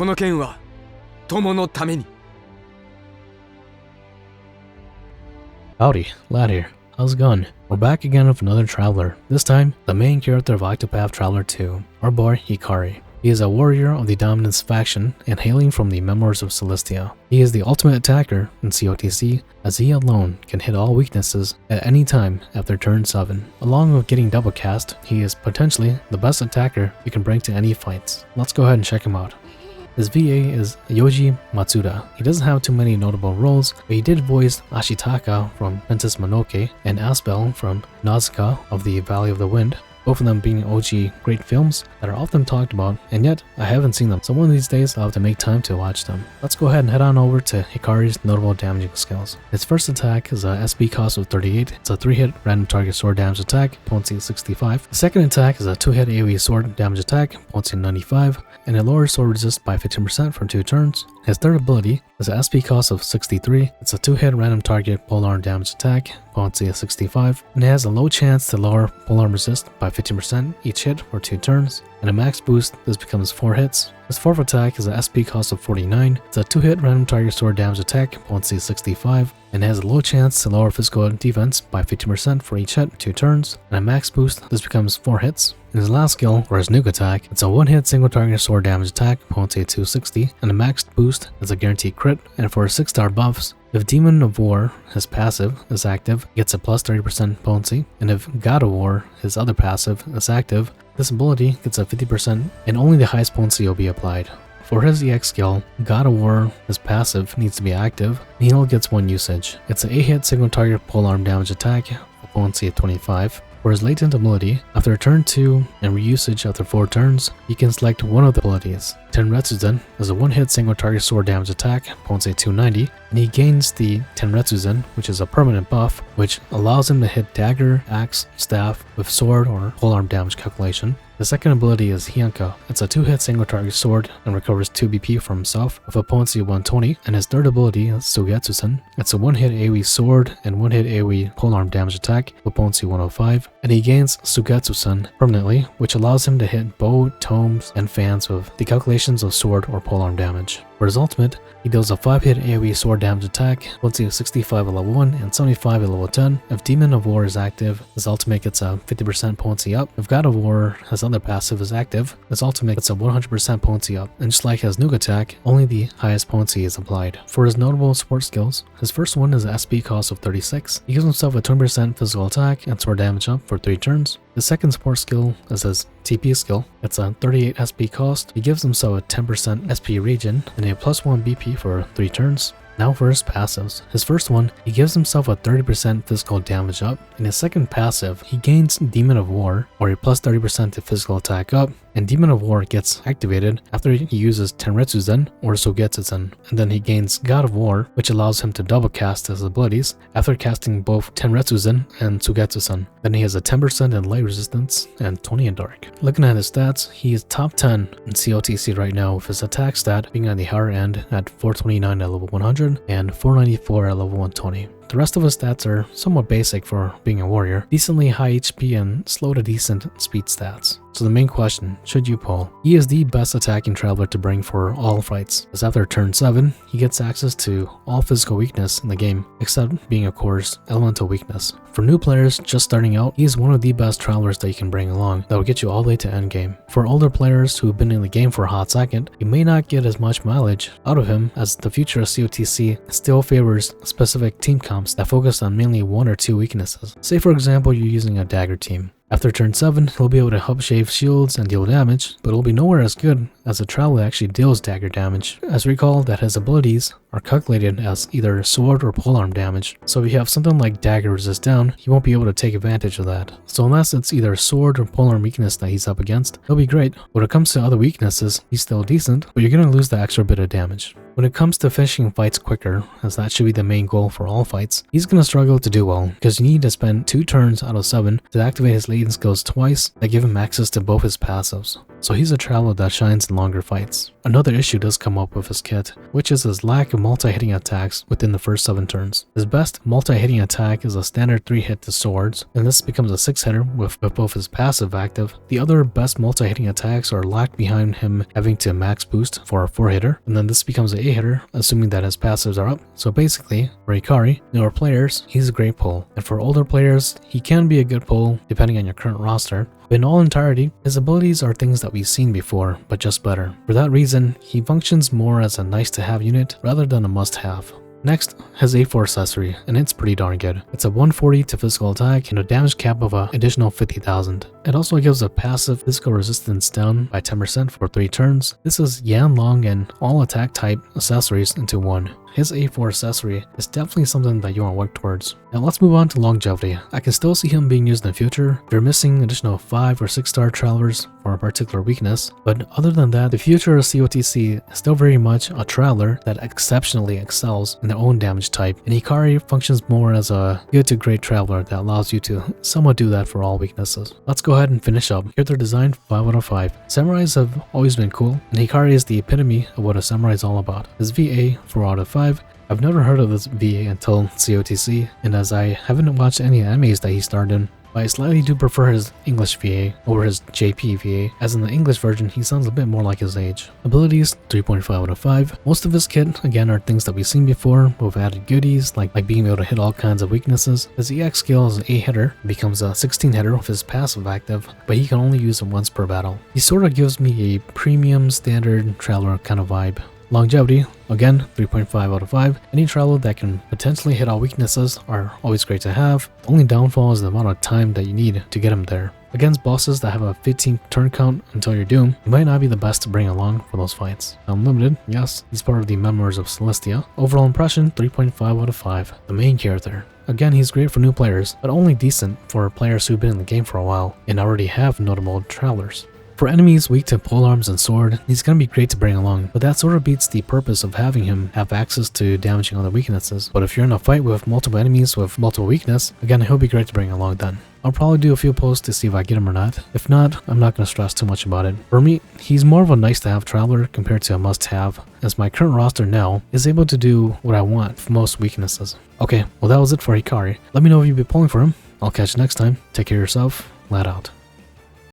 この剣は友のために。 Howdy, Lad here. How's it going? We're back again with another traveler. This time, the main character of Octopath Traveler 2, our boy Hikari. He is a warrior of the Dominance faction and hailing from the Memoirs of Celestia. He is the ultimate attacker in COTC, as he alone can hit all weaknesses at any time after turn 7. Along with getting double cast, he is potentially the best attacker you can bring to any fights. Let's go ahead and check him out. His VA is Yoji Matsuda. He doesn't have too many notable roles, but he did voice Ashitaka from Princess Mononoke and Aspel from Nausicaa of the Valley of the Wind, both of them being OG great films that are often talked about, and yet I haven't seen them, so one of these days I'll have to make time to watch them. Let's go ahead and head on over to Hikari's notable damaging skills. His first attack is a SP cost of 38, it's a 3-hit random target sword damage attack, potency 65. The second attack is a 2-hit AoE sword damage attack, potency 95, and it lowers sword resist by 15% for 2 turns. His third ability is a SP cost of 63, it's a 2-hit random target polearm damage attack, potency 65, and it has a low chance to lower polearm resist by 15% each hit for 2 turns, and a max boost this becomes 4 hits. His fourth attack is a SP cost of 49, it's a 2-hit random target sword damage attack, potency 65, and it has a low chance to lower physical defense by 15% for each hit, 2 turns, and a max boost this becomes 4 hits. In his last skill, or his nuke attack, it's a 1-hit single target sword damage attack, potency 260, and the max boost is a guaranteed crit, and for his 6-star buffs, if Demon of War, his passive, is active, he gets a plus 30% potency, and if God of War, his other passive, is active, this ability gets a 50% and only the highest potency will be applied. For his EX skill, God of War, his passive, needs to be active, and he only gets 1 usage. It's an 8-hit single target polearm damage attack, potency of 25. For his latent ability, after turn 2 and reusage after 4 turns, you can select one of the abilities. Tenretsuzen is a 1-hit single target sword damage attack, potency 290, and he gains the Tenretsuzen, which is a permanent buff, which allows him to hit dagger, axe, staff with sword or polearm damage calculation. The second ability is Hyanka. It's a 2-hit single target sword and recovers 2 BP for himself with a potency of 120, and his third ability is Sugetsusen. It's a 1-hit AoE sword and 1-hit AoE polearm damage attack with potency 105, and he gains Sugetsusen permanently, which allows him to hit bow, tomes, and fans with the calculations of sword or polearm damage. For his ultimate, he deals a 5-hit AoE sword damage attack, potency of 65 at level 1 and 75 at level 10. If Demon of War is active, his ultimate gets a 50% potency up. If God of War, his other passive, is active, his ultimate gets a 100% potency up. And just like his nuke attack, only the highest potency is applied. For his notable support skills, his first one is an SP cost of 36. He gives himself a 20% physical attack and sword damage up for 3 turns. The second support skill is his TP skill. It's a 38 SP cost. He gives himself a 10% SP regen and a plus 1 BP for 3 turns. Now for his passives. His first one, he gives himself a 30% physical damage up. In his second passive, he gains Demon of War, or a plus 30% to physical attack up, and Demon of War gets activated after he uses Tenretsuzen or Sugetsuzen, and then he gains God of War, which allows him to double cast his abilities after casting both Tenretsuzen and Sugetsuzen. Then he has a 10% in light resistance and 20 in dark. Looking at his stats, he is top 10 in COTC right now, with his attack stat being on the higher end at 429 at level 100 and 494 at level 120. The rest of his stats are somewhat basic for being a warrior, decently high HP and slow to decent speed stats. So the main question, should you pull? He is the best attacking traveler to bring for all fights, as after turn 7, he gets access to all physical weakness in the game, except being of course elemental weakness. For new players just starting out, he is one of the best travelers that you can bring along that will get you all the way to endgame. For older players who have been in the game for a hot second, you may not get as much mileage out of him, as the future of COTC still favors specific team comps that focus on mainly 1 or 2 weaknesses. Say for example you're using a dagger team. After turn 7, he'll be able to help shave shields and deal damage, but it'll be nowhere as good as a traveler that actually deals dagger damage, as recall that his abilities are calculated as either sword or polearm damage, so if you have something like dagger resist down, he won't be able to take advantage of that. So unless it's either sword or polearm weakness that he's up against, he'll be great. When it comes to other weaknesses, he's still decent, but you're gonna lose the extra bit of damage. When it comes to finishing fights quicker, as that should be the main goal for all fights, he's going to struggle to do well, because you need to spend 2 turns out of 7 to activate his latent skills twice that give him access to both his passives. So he's a traveler that shines in longer fights. Another issue does come up with his kit, which is his lack of multi-hitting attacks within the first 7 turns. His best multi-hitting attack is a standard 3-hit to swords, and this becomes a 6-hitter with both his passive active. The other best multi-hitting attacks are locked behind him having to max boost for a 4-hitter, and then this becomes an 8-hitter, assuming that his passives are up. So basically, for Hikari, newer players, he's a great pull, and for older players, he can be a good pull depending on your current roster. But in all entirety, his abilities are things that we've seen before, but just better. For that reason, he functions more as a nice-to-have unit rather than a must-have. Next, his A4 accessory, and it's pretty darn good. It's a 140 to physical attack and a damage cap of an additional 50,000. It also gives a passive physical resistance down by 10% for 3 turns. This is Yan Long and all attack type accessories into one. His A4 accessory is definitely something that you want to work towards. Now let's move on to longevity. I can still see him being used in the future if you're missing additional 5 or 6 star travelers for a particular weakness, but other than that, the future of COTC is still very much a traveler that exceptionally excels in their own damage type, and Hikari functions more as a good to great traveler that allows you to somewhat do that for all weaknesses. Let's go ahead and finish up. Character design 5 out of 5. Samurais have always been cool, and Hikari is the epitome of what a samurai is all about. His VA 4 out of 5. I've never heard of this VA until COTC, and as I haven't watched any animes that he starred in, but I slightly do prefer his English VA over his JP VA, as in the English version he sounds a bit more like his age. Abilities 3.5 out of 5. Most of his kit again are things that we've seen before with added goodies like being able to hit all kinds of weaknesses. His EX skill is an 8-hitter, becomes a 16-hitter with his passive active, but he can only use it once per battle. He sort of gives me a premium standard traveler kind of vibe. Longevity, again, 3.5 out of 5. Any traveler that can potentially hit all weaknesses are always great to have. The only downfall is the amount of time that you need to get him there. Against bosses that have a 15 turn count until you're doomed, he might not be the best to bring along for those fights. Unlimited, yes, he's part of the members of Celestia. Overall impression, 3.5 out of 5. The main character. Again, he's great for new players, but only decent for players who've been in the game for a while and already have notable travelers. For enemies weak to polearms and sword, he's gonna be great to bring along, but that sort of beats the purpose of having him have access to damaging other weaknesses. But if you're in a fight with multiple enemies with multiple weakness, again, he'll be great to bring along then. I'll probably do a few posts to see if I get him or not. If not, I'm not gonna stress too much about it. For me, he's more of a nice to have traveler compared to a must have, as my current roster now is able to do what I want for most weaknesses. Okay, well that was it for Hikari. Let me know if you've been pulling for him. I'll catch you next time. Take care of yourself. Lad out.